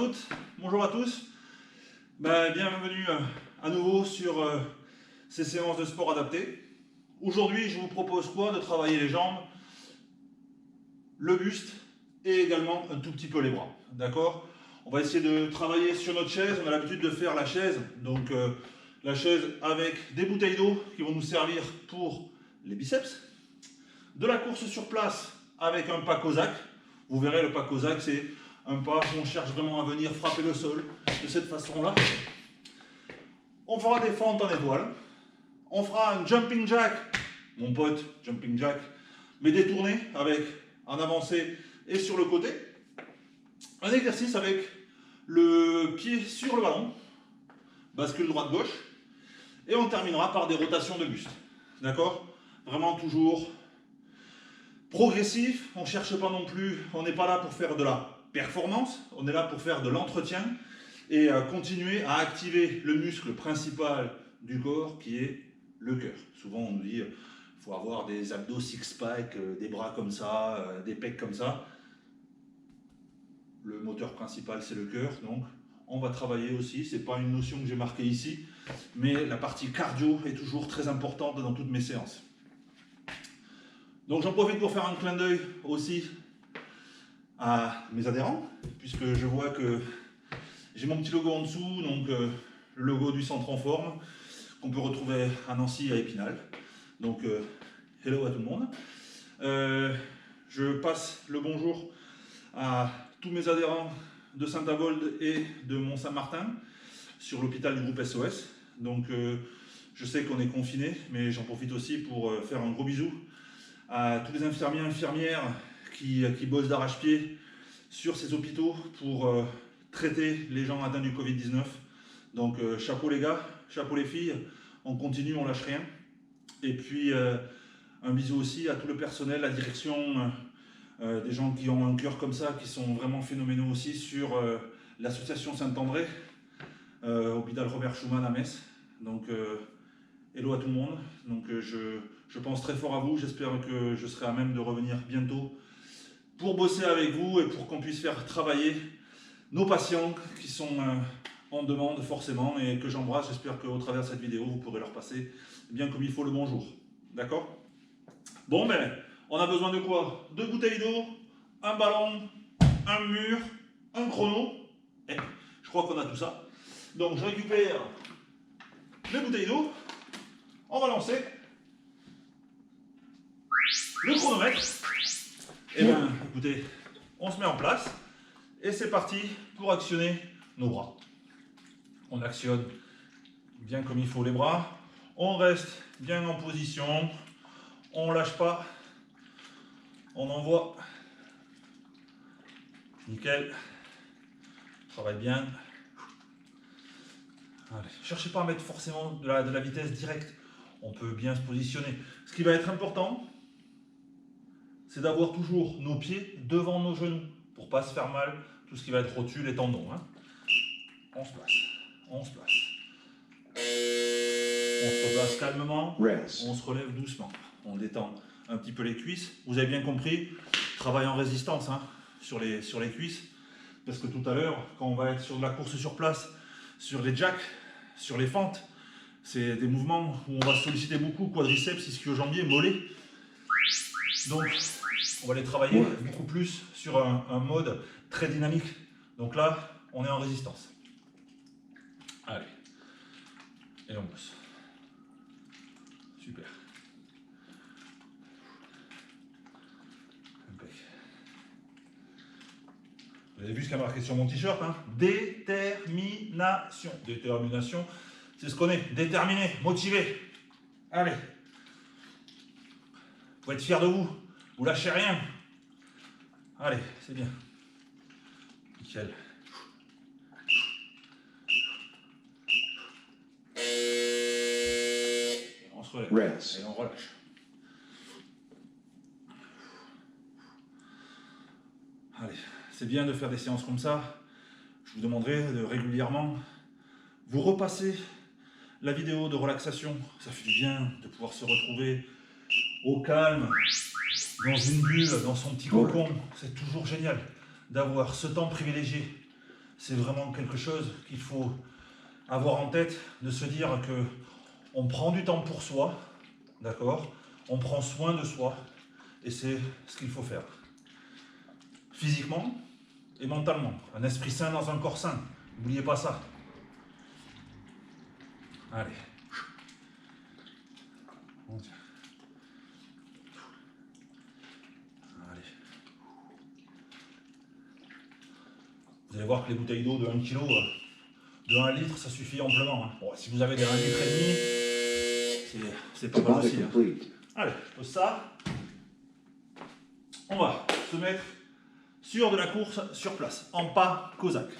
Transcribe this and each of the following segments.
toutes, bonjour à tous. Bienvenue à nouveau sur ces séances de sport adaptées. Aujourd'hui, je vous propose quoi? De travailler les jambes, le buste et également un tout petit peu les bras. D'accord? On va essayer de travailler sur notre chaise. On a l'habitude de faire la chaise. Donc la chaise avec des bouteilles d'eau qui vont nous servir pour les biceps. De la course sur place avec un pas cosaque. Vous verrez, le pas cosaque, c'est un pas où on cherche vraiment à venir frapper le sol de cette façon-là. On fera des fentes en étoile. On fera un jumping jack, mon pote, jumping jack, mais détourné avec en avancée et sur le côté. Un exercice avec le pied sur le ballon, bascule droite-gauche. Et on terminera par des rotations de buste. D'accord? Vraiment toujours progressif. On ne cherche pas non plus, on n'est pas là pour faire de la performance, on est là pour faire de l'entretien et continuer à activer le muscle principal du corps qui est le cœur. Souvent on nous dit il faut avoir des abdos six-pack, des bras comme ça, des pecs comme ça. Le moteur principal c'est le cœur, donc on va travailler aussi, c'est pas une notion que j'ai marquée ici, mais la partie cardio est toujours très importante dans toutes mes séances. Donc j'en profite pour faire un clin d'œil aussi à mes adhérents, puisque je vois que j'ai mon petit logo en dessous, donc le logo du centre en forme, qu'on peut retrouver à Nancy et à Épinal. Donc hello à tout le monde. Je passe le bonjour à tous mes adhérents de Saint-Avold et de Mont-Saint-Martin sur l'hôpital du groupe SOS. Donc je sais qu'on est confinés, mais j'en profite aussi pour faire un gros bisou à tous les infirmiers et infirmières qui bossent d'arrache-pied sur ces hôpitaux pour traiter les gens atteints du Covid-19. Donc chapeau les gars, chapeau les filles, on continue, on lâche rien. Et puis un bisou aussi à tout le personnel, la direction, des gens qui ont un cœur comme ça, qui sont vraiment phénoménaux aussi sur l'association Saint-André, hôpital Robert Schumann à Metz. Donc hello à tout le monde. Donc je pense très fort à vous, j'espère que je serai à même de revenir bientôt pour bosser avec vous et pour qu'on puisse faire travailler nos patients qui sont en demande forcément et que j'embrasse. J'espère qu'au travers de cette vidéo, vous pourrez leur passer bien comme il faut le bonjour. D'accord? Bon, on a besoin de quoi? 2 bouteilles d'eau, un ballon, un mur, un chrono. Et je crois qu'on a tout ça. Donc je récupère les bouteilles d'eau, on va lancer le chronomètre. Et bien, écoutez, on se met en place et c'est parti pour actionner nos bras. On actionne bien comme il faut les bras, on reste bien en position, on lâche pas, on envoie. Nickel, travaille bien. Allez, cherchez pas à mettre forcément de la vitesse directe, on peut bien se positionner. Ce qui va être important, c'est d'avoir toujours nos pieds devant nos genoux pour ne pas se faire mal, tout ce qui va être rotule et tendons. Hein. On se place, on se place. On se replace calmement, on se relève doucement. On détend un petit peu les cuisses. Vous avez bien compris, travail en résistance hein, sur les cuisses. Parce que tout à l'heure, quand on va être sur de la course sur place, sur les jacks, sur les fentes, c'est des mouvements où on va solliciter beaucoup quadriceps, ischio-jambier, mollets. Donc, on va les travailler beaucoup plus sur un mode très dynamique. Donc là, on est en résistance. Allez. Et on bosse. Super. Impec. Vous avez vu ce qu'il y a marqué sur mon t-shirt hein? Détermination. Détermination, c'est ce qu'on est. Déterminé, motivé. Allez. Vous pouvez être fiers de vous. Vous lâchez rien. Allez, c'est bien. Nickel. Et on se relève. Et on relâche. Allez, c'est bien de faire des séances comme ça. Je vous demanderai de régulièrement vous repasser la vidéo de relaxation. Ça fait du bien de pouvoir se retrouver au calme, dans une bulle, dans son petit cocon. C'est toujours génial d'avoir ce temps privilégié c'est vraiment quelque chose qu'il faut avoir en tête, de se dire que on prend du temps pour soi, d'accord? On prend soin de soi, et c'est ce qu'il faut faire. Physiquement et mentalement. Un esprit sain dans un corps sain. N'oubliez pas ça. Allez. Allez. Vous allez voir que les bouteilles d'eau de 1 kg, de 1 litre, ça suffit amplement. Hein. Bon, si vous avez des 1,5 litre, c'est pas mal aussi. Hein. Allez, je pose ça. On va se mettre sur de la course sur place, en pas cosaque.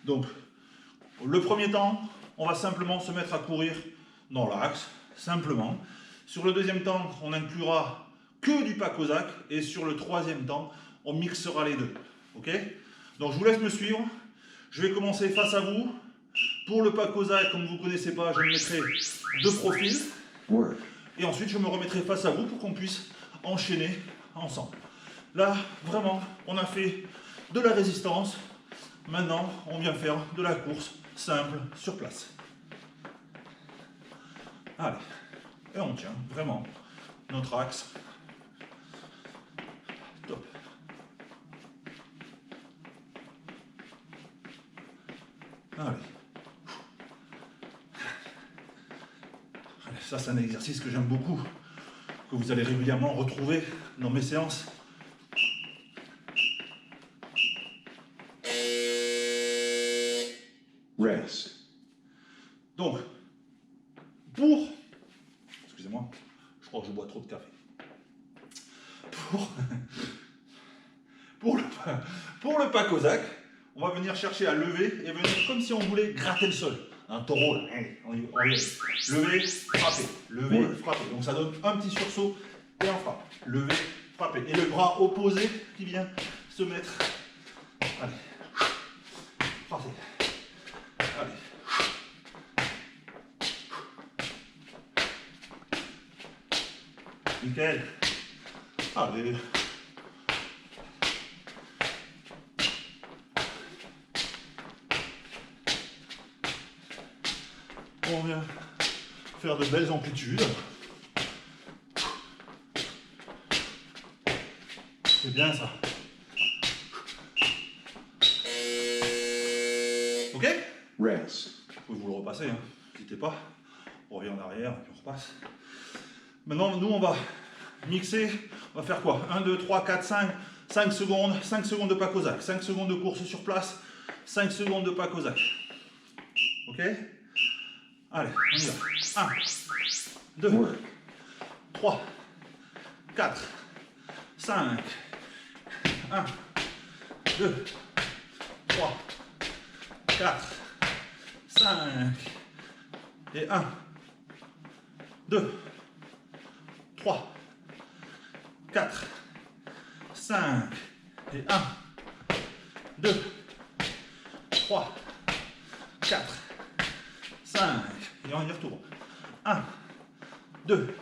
Donc, le premier temps, on va simplement se mettre à courir dans l'axe, simplement. Sur le deuxième temps, on inclura que du pas cosaque, et sur le troisième temps, on mixera les deux. Ok? Donc, je vous laisse me suivre. Je vais commencer face à vous. Pour le pas cosaque, comme vous ne connaissez pas, je me mettrai de profil. Et ensuite, je me remettrai face à vous pour qu'on puisse enchaîner ensemble. Là, vraiment, on a fait de la résistance. Maintenant, on vient faire de la course simple sur place. Allez, et on tient vraiment notre axe. Top. Allez. Ça, c'est un exercice que j'aime beaucoup, que vous allez régulièrement retrouver dans mes séances. Rest. Donc, excusez-moi, je crois que je bois trop de café. Pour le pas cosaque, on va venir chercher à lever et venir comme si on voulait gratter le sol. Un taureau, là, on y va. Lever, frapper, lever, frapper. Donc ça donne un petit sursaut et on frappe. Lever, frapper. Et le bras opposé qui vient se mettre. Allez. Frapper. Allez. Nickel. Allez. On vient faire de belles amplitudes. C'est bien ça. Ok? Rest. Vous pouvez vous le repasser, hein. N'hésitez pas. On revient en arrière et puis on repasse. Maintenant, nous, on va mixer. On va faire quoi? 1, 2, 3, 4, 5. 5 secondes. 5 secondes de pas cosaque. 5 secondes de course sur place. 5 secondes de pas cosaque. Ok? Allez, on y va. 1, 2, 3, 4, 5. 1, 2, 3, 4, 5. Et 1, 2, 3, 4, 5. Et 1, 2, 3, 4, 5. Et on y retourne. 1, 2,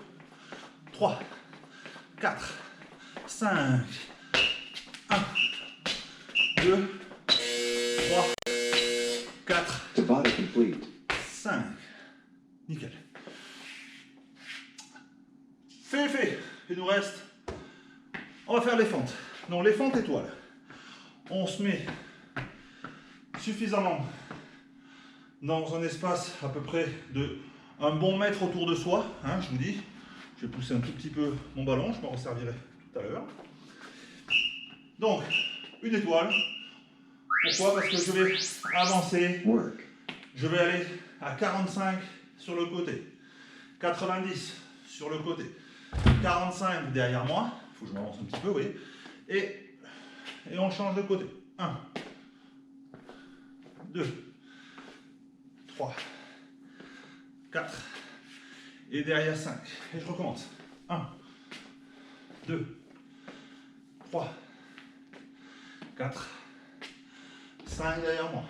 3, 4, 5. 1, 2, 3, 4, Tabata complete. 5. Nickel. Fait. Il nous reste. On va faire les fentes. Donc les fentes étoiles. On se met suffisamment dans un espace à peu près de un bon mètre autour de soi. Hein, je vous dis. Je vais pousser un tout petit peu mon ballon. Je m'en resservirai tout à l'heure. Donc, une étoile. Pourquoi? Parce que je vais avancer. Je vais aller à 45 sur le côté. 90 sur le côté. 45 derrière moi. Il faut que je m'avance un petit peu, vous voyez. Et on change de côté. 1, 2, 3, 4. Et derrière 5. Et je recommence. 1, 2, 3, 4, 5 derrière moi.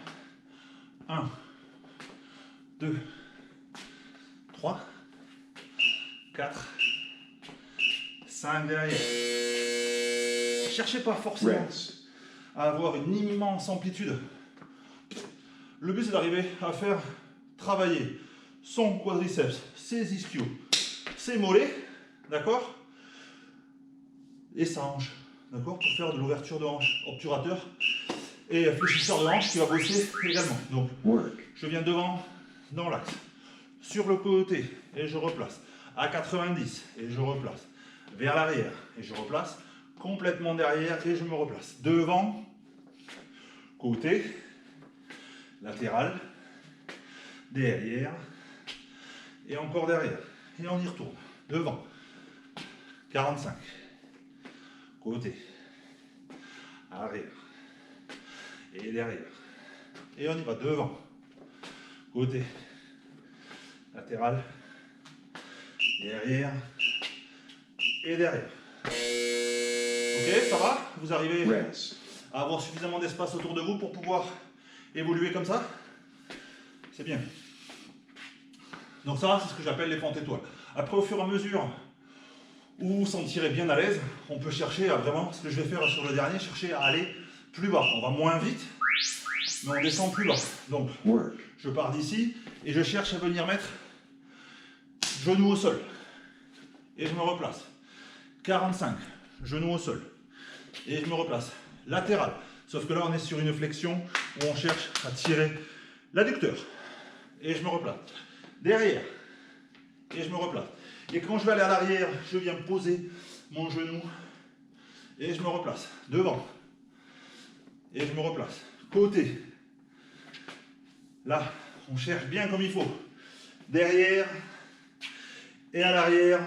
1, 2, 3, 4, 5 derrière. Cherchez pas forcément à avoir une immense amplitude. Le but c'est d'arriver à faire travailler son quadriceps, ses ischios, ses mollets, d'accord, et sa hanche, d'accord, pour faire de l'ouverture de hanche, obturateur et fléchisseur de hanche qui va bosser également. Donc, work, je viens devant dans l'axe, sur le côté et je replace, à 90 et je replace, vers l'arrière et je replace, complètement derrière et je me replace, devant, côté, latéral, derrière et encore derrière. Et on y retourne, devant, 45, côté, arrière et derrière. Et on y va devant, côté, latéral, derrière et derrière. Ok, ça va? Vous arrivez rest, à avoir suffisamment d'espace autour de vous pour pouvoir évoluer comme ça? C'est bien. Donc ça, c'est ce que j'appelle les fentes étoiles. Après, au fur et à mesure où vous vous sentirez bien à l'aise, on peut chercher à vraiment, ce que je vais faire sur le dernier, chercher à aller plus bas. On va moins vite, mais on descend plus bas. Donc, work, je pars d'ici et je cherche à venir mettre genou au sol. Et je me replace. 45, genou au sol. Et je me replace. Latéral. Sauf que là, on est sur une flexion où on cherche à tirer l'adducteur. Et je me replace. Derrière. Et je me replace. Et quand je vais aller à l'arrière, je viens poser mon genou. Et je me replace. Devant. Et je me replace. Côté. Là, on cherche bien comme il faut. Derrière. Et à l'arrière.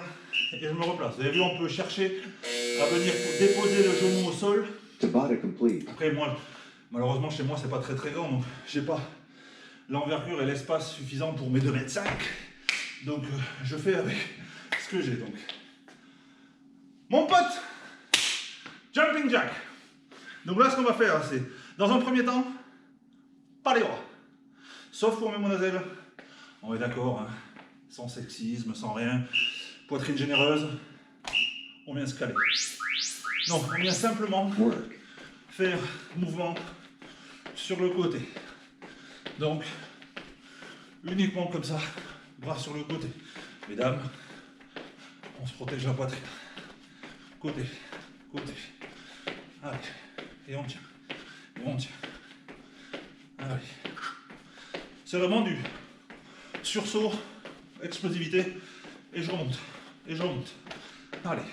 Et je me replace. Vous avez vu, on peut chercher à venir déposer le genou au sol. Tabata complete, Après, moi, malheureusement, chez moi, c'est pas très grand, donc j'ai pas l'envergure et l'espace suffisant pour mes 2,5 m. Donc, je fais avec ce que j'ai. Donc, mon pote, jumping jack. Donc là, ce qu'on va faire, c'est, dans un premier temps, pas les bras. Sauf pour mes monazelles. On est d'accord, hein, sans sexisme, sans rien. Poitrine généreuse. On vient se caler. Non, on vient simplement work, faire mouvement sur le côté. Donc, uniquement comme ça, bras sur le côté. Mesdames, on se protège la poitrine. Côté, côté. Allez, et on tient. Et on tient. Allez. C'est vraiment du sursaut, explosivité, et je remonte. Et je remonte. Allez.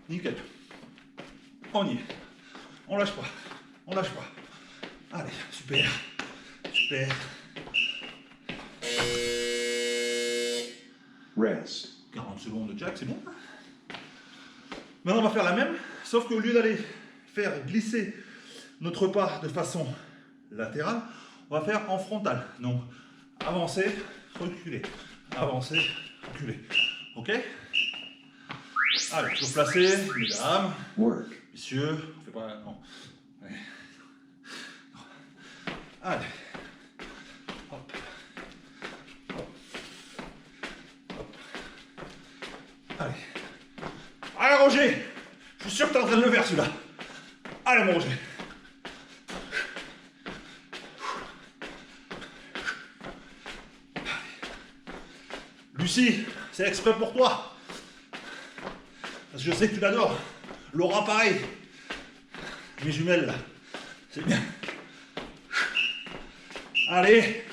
Nickel. On y est. On lâche pas. On lâche pas. Allez, super. Super. rest, 40 secondes de jack, c'est bon. Maintenant, on va faire la même, sauf qu'au lieu d'aller faire glisser notre pas de façon latérale, on va faire en frontal. Donc, avancer, reculer. Avancer, reculer. Ok? Allez, toujours placé, mesdames, work, messieurs, on fait pas. Non. Ouais. Non. Allez. Hop. Hop. Hop. Allez. Allez, Roger! Je suis sûr que t'es en train de le faire celui-là. Allez, mon Roger. Lucie, c'est exprès pour toi. Parce que je sais que tu l'adores. Laura, pareil. Mes jumelles, là. C'est bien. Allez.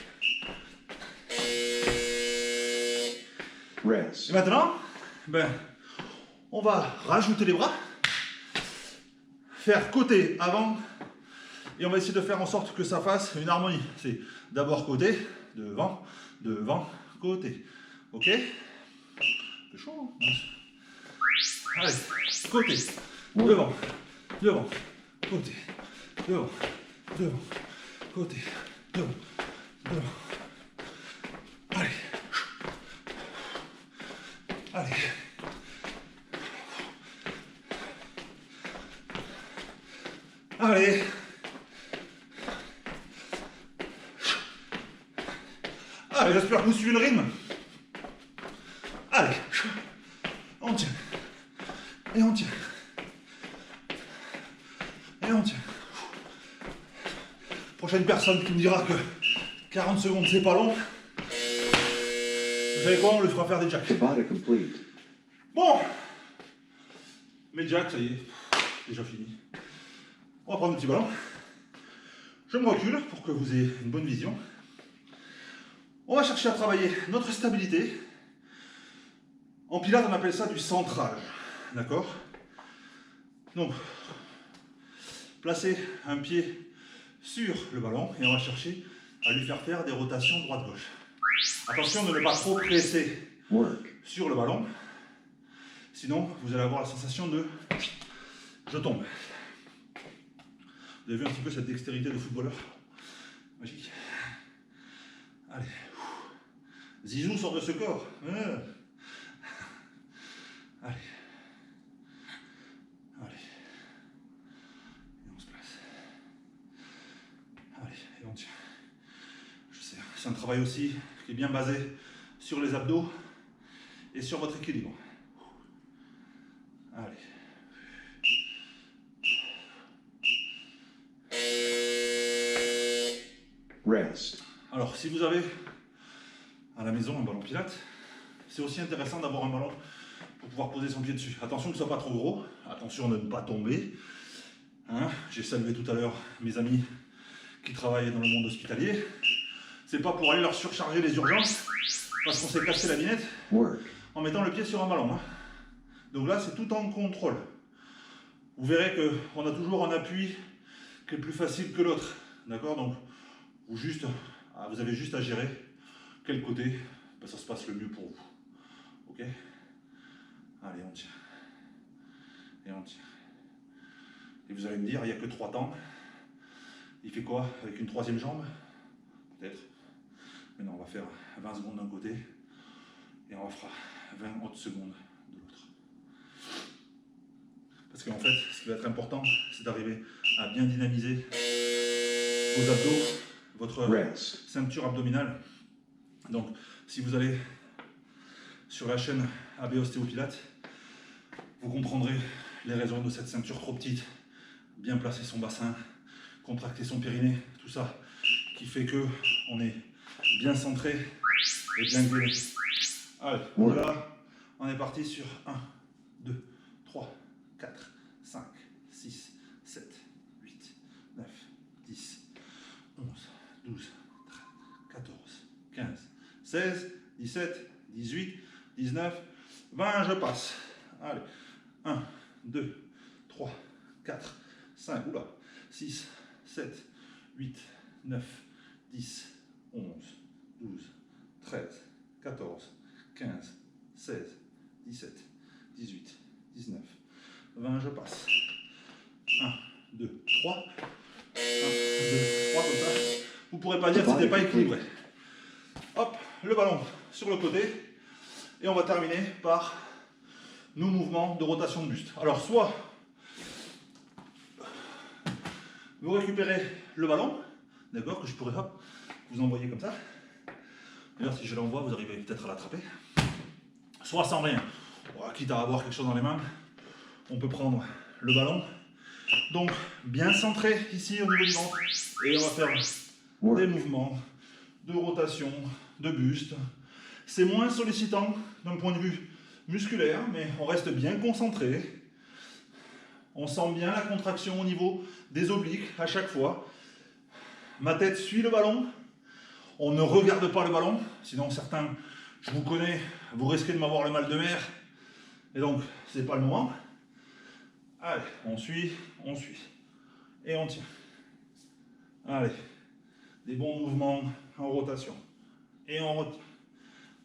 rest, Et maintenant, ben, on va rajouter les bras. Faire côté, avant. Et on va essayer de faire en sorte que ça fasse une harmonie. C'est d'abord côté, devant, devant, côté. Ok? C'est chaud, hein? Allez, côté, devant, devant, côté, devant, devant, côté, devant, devant. Allez. Allez. Allez. Allez, j'espère que vous suivez le rythme. Allez. On tient. Et on tient. Et on tient. prochaine personne qui me dira que 40 secondes c'est pas long, vous savez quoi, on lui fera faire des jacks. Tabata complete. Bon, mes jacks, ça y est, déjà fini. On va prendre le petit ballon. Je me recule pour que vous ayez une bonne vision. On va chercher à travailler notre stabilité. En pilates, on appelle ça du centrage. D'accord? Donc, placez un pied sur le ballon et on va chercher à lui faire des rotations droite-gauche. Attention de ne pas trop presser Work. sur le ballon. Sinon, vous allez avoir la sensation de je tombe. Vous avez vu un petit peu cette dextérité de footballeur? Magique. Allez. Zizou sort de ce corps. Allez. Allez. Et on se place. Allez, et on tient. Je sais, c'est un travail aussi qui est bien basé sur les abdos et sur votre équilibre. Allez. Rest. Alors, si vous avez à la maison un ballon pilates, c'est aussi intéressant d'avoir un ballon pour pouvoir poser son pied dessus. Attention que ce ne soit pas trop gros, attention de ne pas tomber. Hein, j'ai salué tout à l'heure mes amis qui travaillent dans le monde hospitalier. C'est pas pour aller leur surcharger les urgences, parce qu'on s'est cassé la binette Work. en mettant le pied sur un ballon. Hein. Donc là, c'est tout en contrôle. Vous verrez qu'on a toujours un appui qui est plus facile que l'autre. D'accord? Donc, vous avez juste à gérer quel côté ça se passe le mieux pour vous. Ok? Allez, on tient. Et on tient. Et vous allez me dire, il n'y a que 3 temps. Il fait quoi avec une 3e jambe? Peut-être. Mais non, on va faire 20 secondes d'un côté et on fera 20 autres secondes de l'autre. Parce qu'en fait, ce qui va être important, c'est d'arriver à bien dynamiser vos abdos, votre Rest. ceinture abdominale. Donc, si vous allez sur la chaîne AB Ostéopilates, vous comprendrez les raisons de cette ceinture trop petite, bien placer son bassin, contracter son périnée, tout ça qui fait que on est bien centré et bien gainé. Allez, voilà, on est parti sur 1, 2, 3, 4, 5, 6, 7, 8, 9, 10, 11, 12, 13, 14, 15, 16, 17, 18, 19, 20, je passe. Allez, 1, 2, 3, 4, 5, oula, 6, 7, 8, 9, 10, 11, 12, 13, 14, 15, 16, 17, 18, 19, 20, je passe. 1, 2, 3. 1, 2, 3 comme ça. Vous ne pourrez pas dire que ce n'était pas équilibré. Hop, le ballon sur le côté. Et on va terminer par nos mouvements de rotation de buste. Alors, soit vous récupérez le ballon, d'accord, que je pourrais hop, vous envoyer comme ça. D'ailleurs, si je l'envoie, vous arrivez peut-être à l'attraper. Soit sans rien. Quitte à avoir quelque chose dans les mains, on peut prendre le ballon. Donc, bien centré ici au niveau du ventre. Et on va faire des mouvements de rotation, de buste. C'est moins sollicitant d'un point de vue musculaire, mais on reste bien concentré. On sent bien la contraction au niveau des obliques à chaque fois. Ma tête suit le ballon. On ne regarde pas le ballon, sinon certains, je vous connais, vous risquez de m'avoir le mal de mer. Et donc, c'est pas le moment. Allez, on suit. Et on tient. Allez, des bons mouvements en rotation. Et on retient.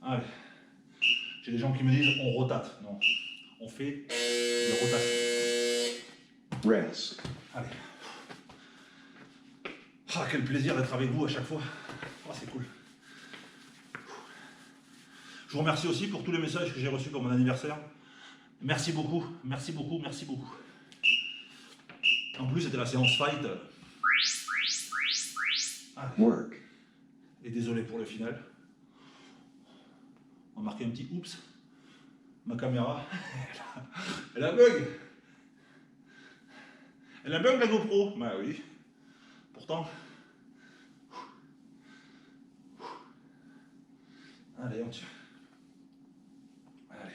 Allez. J'ai des gens qui me disent on rotate. Non, on fait des rotations. Rest. Allez. Ah, quel plaisir d'être avec vous à chaque fois. Ah, c'est cool. Je vous remercie aussi pour tous les messages que j'ai reçus pour mon anniversaire. Merci beaucoup, merci beaucoup, merci beaucoup. En plus, c'était la séance fight. Allez. Work. Et désolé pour le final. On a marqué un petit oups. Ma caméra, elle a bug. Elle a bug la GoPro. Bah oui. Pourtant, Allez, on tire. Allez.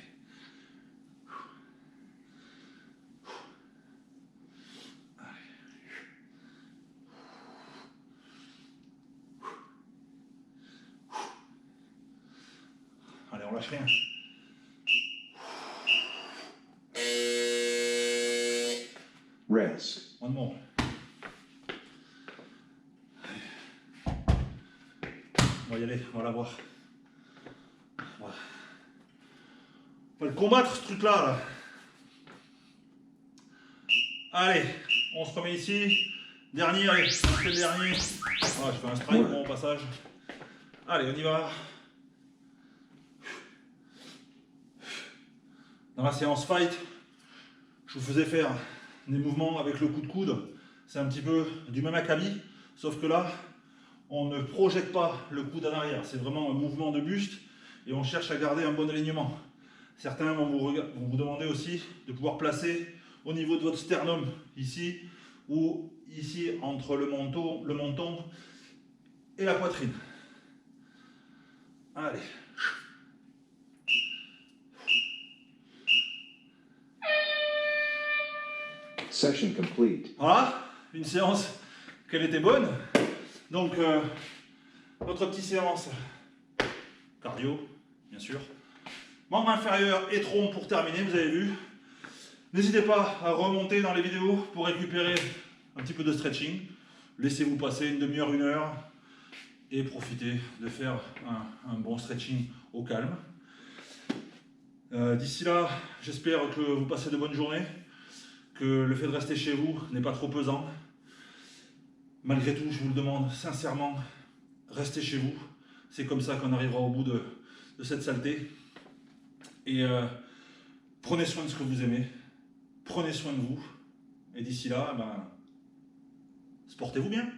Allez, on lâche rien. Rest. One more. On va y aller, on va la voir. Voilà. On va le combattre ce truc là. Allez, on se remet ici. Dernier, allez, on fait le dernier. Voilà, je fais un strike bon, au passage. Allez, on y va. Dans la séance fight, je vous faisais faire des mouvements avec le coup de coude. C'est un petit peu du même acabit, sauf que là, on ne projette pas le coude en arrière. C'est vraiment un mouvement de buste et on cherche à garder un bon alignement. Certains vont vous demander aussi de pouvoir placer au niveau de votre sternum, ici, ou ici entre le menton et la poitrine. Allez. Session complete. Voilà, une séance qu'elle était bonne. Donc, notre petite séance cardio, bien sûr. Membre inférieur et tronc pour terminer, vous avez vu. N'hésitez pas à remonter dans les vidéos pour récupérer un petit peu de stretching. Laissez-vous passer une demi-heure, 1 heure et profitez de faire un bon stretching au calme. D'ici là, j'espère que vous passez de bonnes journées, que le fait de rester chez vous n'est pas trop pesant. Malgré tout, je vous le demande sincèrement, restez chez vous. C'est comme ça qu'on arrivera au bout de cette saleté. Et prenez soin de ce que vous aimez, prenez soin de vous. Et d'ici là, sportez-vous bien.